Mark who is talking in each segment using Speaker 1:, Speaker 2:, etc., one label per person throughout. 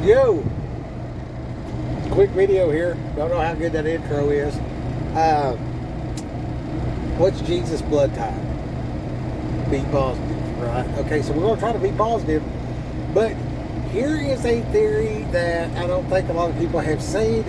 Speaker 1: Yo, quick video here. Don't know how good that intro is. What's Jesus' blood type? Be positive, right? Okay, so we're going to try to be positive. But here is a theory that I don't think a lot of people have seen.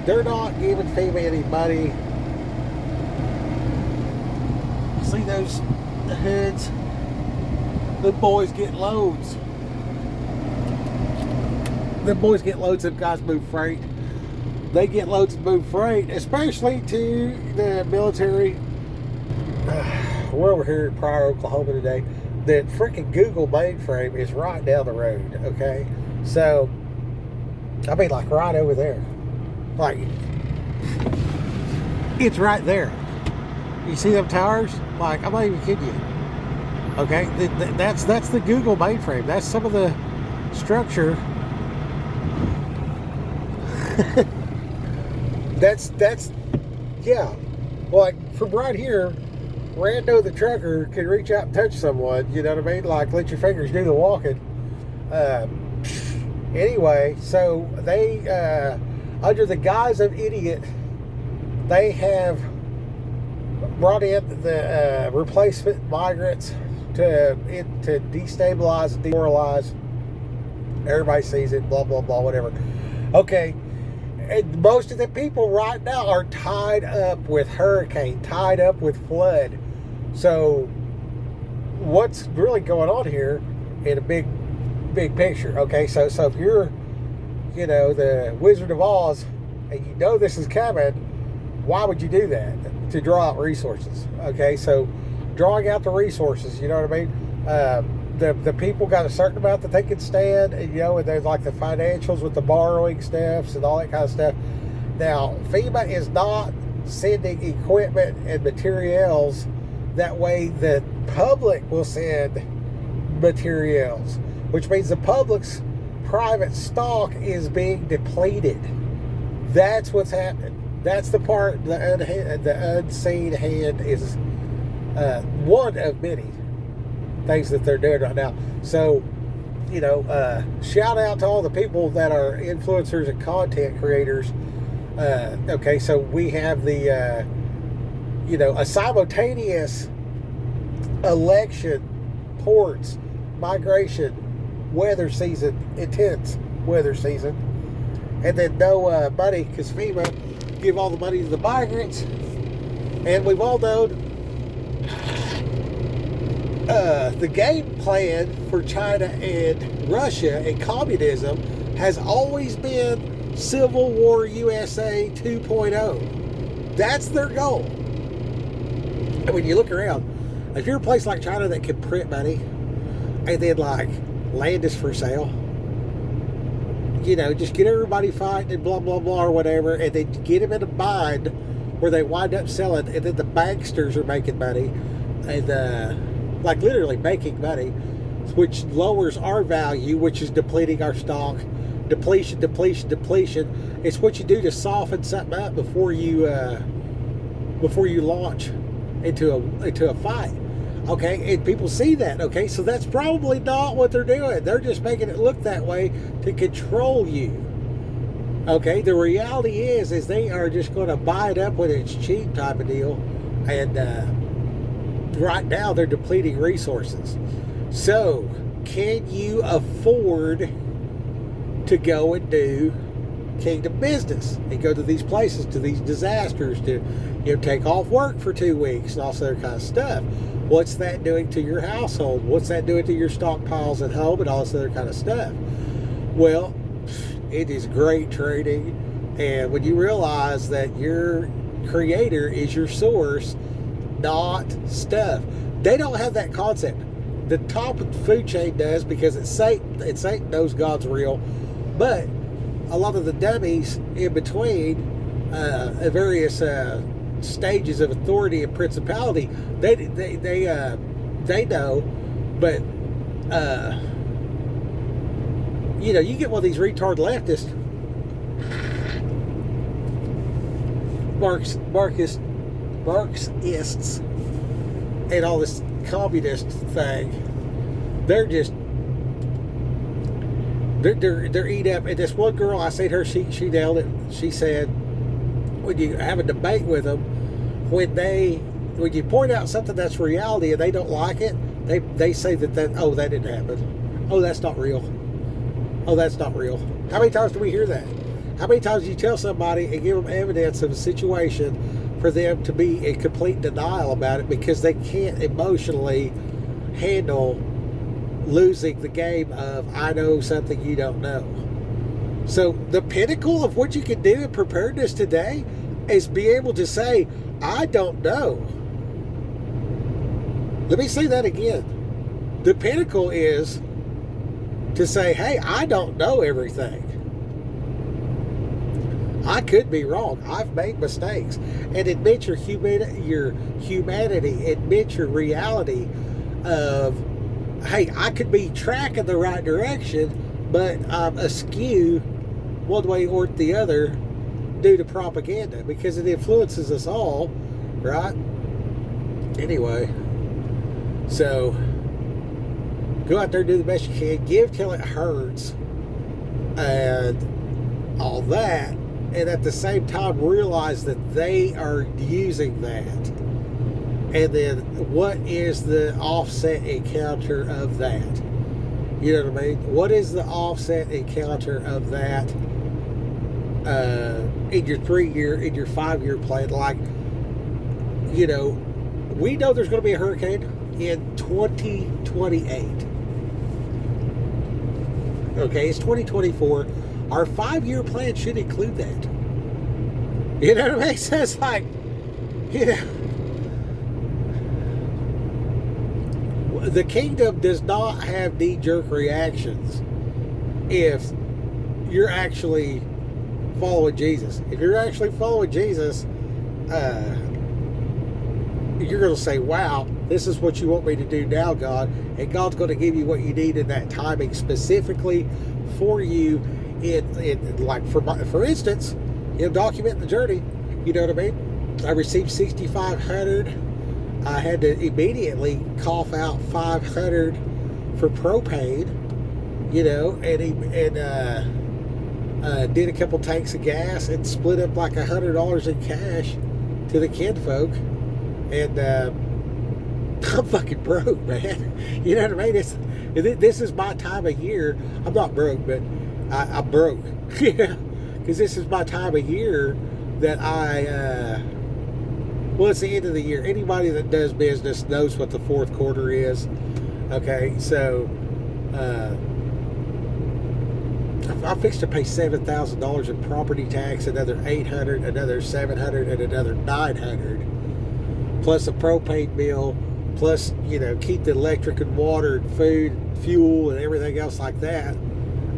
Speaker 1: They're not giving FEMA any money. See those hoods? The boys get loads. The boys get loads of guys move freight. They get loads of move freight, especially to the military. We're over here in Pryor, Oklahoma today. The freaking Google mainframe is right down the road, okay? So, I mean, like right over there. Like, it's right there. You see them towers? Like, I'm not even kidding you. Okay? That's the Google mainframe. That's some of the structure. that's yeah. Like from right here, Rando the trucker can reach out and touch someone. You know what I mean? Like let your fingers do the walking. Anyway, so they under the guise of idiot, they have brought in the replacement migrants to destabilize and demoralize. Everybody sees it. Blah blah blah. Whatever. Okay. And most of the people right now are tied up with hurricane, tied up with flood. So what's really going on here in a big picture? Okay, so if you're, the Wizard of Oz and you know this is coming, why would you do that? To draw out resources. Okay, so drawing out the resources, you know what I mean? The people got a certain amount that they can stand, and and there's like the financials with the borrowing stuffs and all that kind of stuff. Now, FEMA is not sending equipment and materials. That way the public will send materials, which means the public's private stock is being depleted. That's what's happening. That's the part, the unseen hand is one of many things that they're doing right now. So, shout out to all the people that are influencers and content creators. Okay, so we have the, a simultaneous election, ports, migration, weather season, intense weather season, and then no money because FEMA give all the money to the migrants, and we've all known the game plan for China and Russia and communism has always been Civil War USA 2.0. That's their goal. And when you look around, if you're a place like China that can print money and then like land is for sale, just get everybody fighting and blah, blah, blah or whatever, and then get them in a bind where they wind up selling, and then the banksters are making money and like literally making money, which lowers our value, which is depleting our stock. Depletion. It's what you do to soften something up before you launch into a fight. Okay, and people see that. Okay, so that's probably not what they're doing. They're just making it look that way to control you. Okay, the reality is they are just going to buy it up when it's cheap type of deal, and right now they're depleting resources. So can you afford to go and do kingdom business and go to these places, to these disasters, to take off work for 2 weeks and all that kind of stuff? What's that doing to your household? What's that doing to your stockpiles at home and all this other kind of stuff? Well, it is great trading, and when you realize that your creator is your source, not stuff. They don't have that concept. The top of the food chain does, because it's Satan knows God's real, but a lot of the dummies in between various stages of authority and principality, they know, but you get one of these retard leftists, Marxists, and all this communist thing. They're just they're eat up. And this one girl, I seen her, she nailed it. She said, when you have a debate with them, when you point out something that's reality and they don't like it, they say that that didn't happen. Oh, that's not real. Oh, that's not real. How many times do we hear that? How many times do you tell somebody and give them evidence of a situation for them to be in complete denial about it because they can't emotionally handle losing the game of, I know something you don't know. So the pinnacle of what you can do in preparedness today is be able to say, I don't know. Let me say that again. The pinnacle is to say, hey, I don't know everything. I could be wrong. I've made mistakes. And admit your humanity. Admit your reality of, hey, I could be tracking the right direction, but I'm askew one way or the other due to propaganda because it influences us all, right? Anyway, so go out there and do the best you can. Give till it hurts and all that. And at the same time, realize that they are using that. And then what is the offset and counter of that? You know what I mean? What is the offset and counter of that in your 3-year, in your 5-year plan? Like, you know, we know there's going to be a hurricane in 2028. Okay, it's 2024. Our 5-year plan should include that. You know what I mean? So it's like, you know, the kingdom does not have knee-jerk reactions if you're actually following Jesus. If you're actually following Jesus, you're going to say, wow, this is what you want me to do now, God. And God's going to give you what you need in that timing specifically for you. Like for instance, documenting the journey. You know what I mean? I received 6,500. I had to immediately cough out 500 for propane. You know, and did a couple tanks of gas and split up like $100 in cash to the kinfolk. And I'm fucking broke, man. You know what I mean? This is my time of year. I'm not broke, but I'm broke. Yeah, because this is my time of year that well, it's the end of the year. Anybody that does business knows what the fourth quarter is. Okay, so I fixed to pay $7,000 in property tax, another $800, another $700, and another $900, plus a propane bill, plus, you know, keep the electric and water and food, fuel, and everything else like that.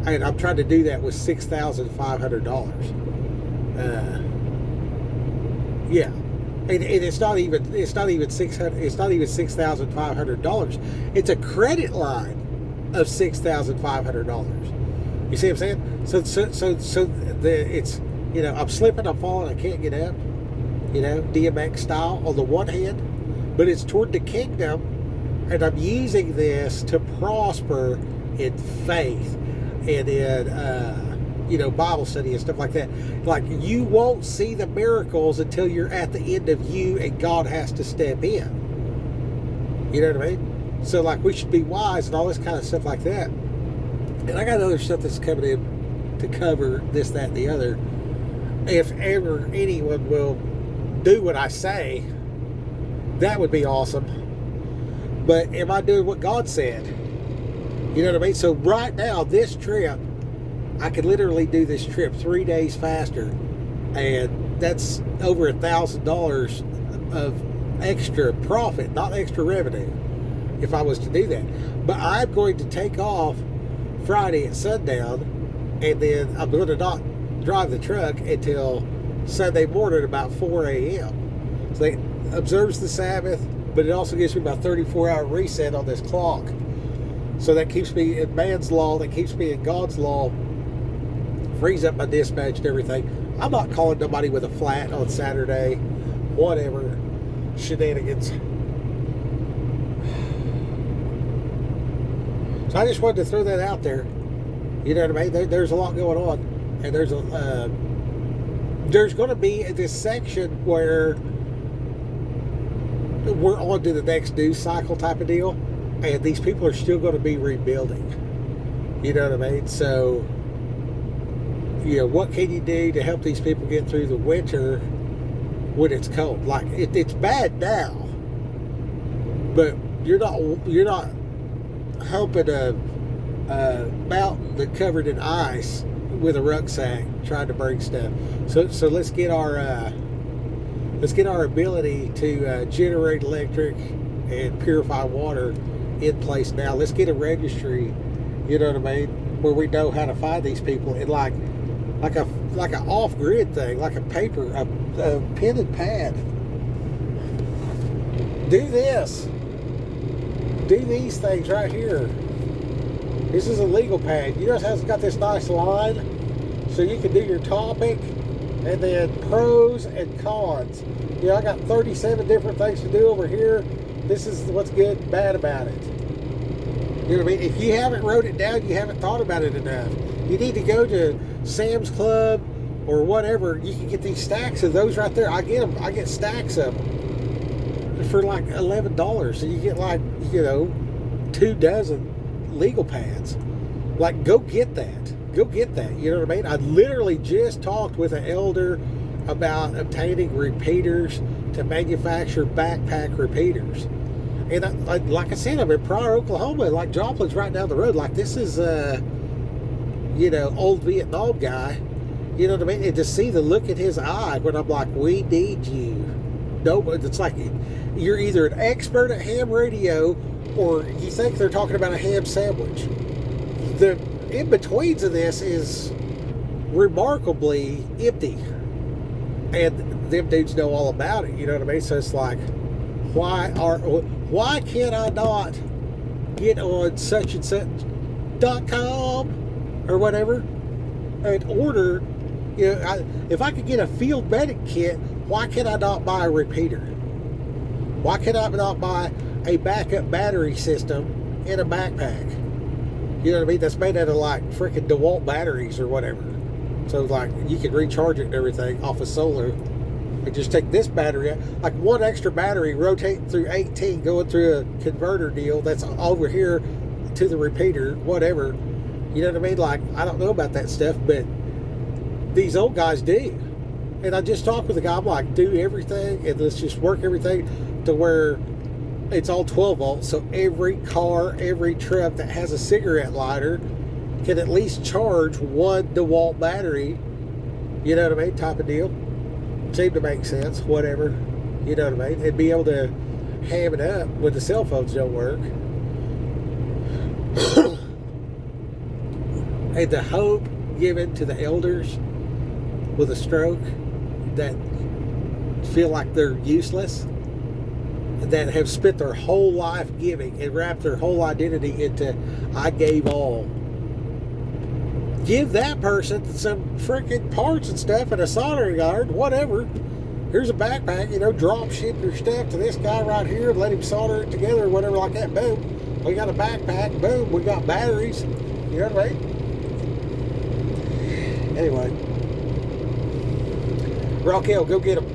Speaker 1: And I'm trying to do that with $6,500. Yeah, and it's not even $600. It's not even $6,500. It's a credit line of $6,500. You see what I'm saying? So it's, you know, I'm slipping, I'm falling, I can't get up. You know, DMX style on the one hand, but it's toward the kingdom, and I'm using this to prosper in faith and in you know, Bible study and stuff like that. Like, you won't see the miracles until you're at the end of you and God has to step in. You know what I mean? So, like, we should be wise and all this kind of stuff like that. And I got other stuff that's coming in to cover this, that, and the other. If ever anyone will do what I say, that would be awesome. But am I doing what God said? You know what I mean? So right now, this trip, I could literally do this trip 3 days faster, and that's over $1,000 of extra profit, not extra revenue, if I was to do that. But I'm going to take off Friday at sundown, and then I'm going to not drive the truck until Sunday morning about 4 a.m. So it observes the Sabbath, but it also gives me about 34-hour reset on this clock. So that keeps me in man's law, that keeps me in God's law, frees up my dispatch and everything. I'm not calling nobody with a flat on Saturday, whatever, shenanigans. So I just wanted to throw that out there. You know what I mean? There's a lot going on, and there's going to be this section where we're on to the next news cycle type of deal, and these people are still going to be rebuilding. You know what I mean? So, what can you do to help these people get through the winter when it's cold? Like it's bad now, but you're not helping a mountain that covered in ice with a rucksack trying to bring stuff. So let's get our ability to generate electric and purify water in place now. Let's get a registry, you know what I mean, where we know how to find these people, and like an off-grid thing, like a paper, a pen and pad. Do this. Do these things right here. This is a legal pad. You notice how it's got this nice line, so you can do your topic, and then pros and cons. I got 37 different things to do over here. This is what's good and bad about it. You know what I mean? If you haven't wrote it down, you haven't thought about it enough. You need to go to Sam's Club or whatever. You can get these stacks of those right there. I get them. I get stacks of them for like $11. So you get 2 dozen legal pads. Like, go get that. Go get that. You know what I mean? I literally just talked with an elder about obtaining repeaters to manufacture backpack repeaters. And like I said, I'm in Pryor, Oklahoma. Like, Joplin's right down the road. Like, this is old Vietnam guy. You know what I mean? And to see the look in his eye when I'm like, we need you. No, it's like you're either an expert at ham radio or you think they're talking about a ham sandwich. The in-betweens of this is remarkably empty. And them dudes know all about it, you know what I mean? So it's like, why can't I not get on such and such.com or whatever and order, if I could get a field medic kit, why can I not buy a repeater? Why can I not buy a backup battery system in a backpack? You know what I mean? That's made out of like freaking DeWalt batteries or whatever. So like you can recharge it and everything off of solar. And just take this battery out, like one extra battery, rotate through 18, going through a converter deal that's over here to the repeater, whatever. You know what I mean? Like, I don't know about that stuff, but these old guys do. And I just talked with a guy, I'm like, do everything and let's just work everything to where it's all 12 volts. So every car, every truck that has a cigarette lighter can at least charge one DeWalt battery. You know what I mean? Type of deal. Seemed to make sense, whatever. You know what I mean? And be able to ham it up when the cell phones don't work. And the hope given to the elders with a stroke that feel like they're useless, that have spent their whole life giving and wrapped their whole identity into I gave all. Give that person some freaking parts and stuff and a soldering iron, whatever. Here's a backpack, drop ship your stuff to this guy right here and let him solder it together or whatever like that. Boom. We got a backpack. Boom. We got batteries. You know what I mean? Anyway. Raquel, go get them.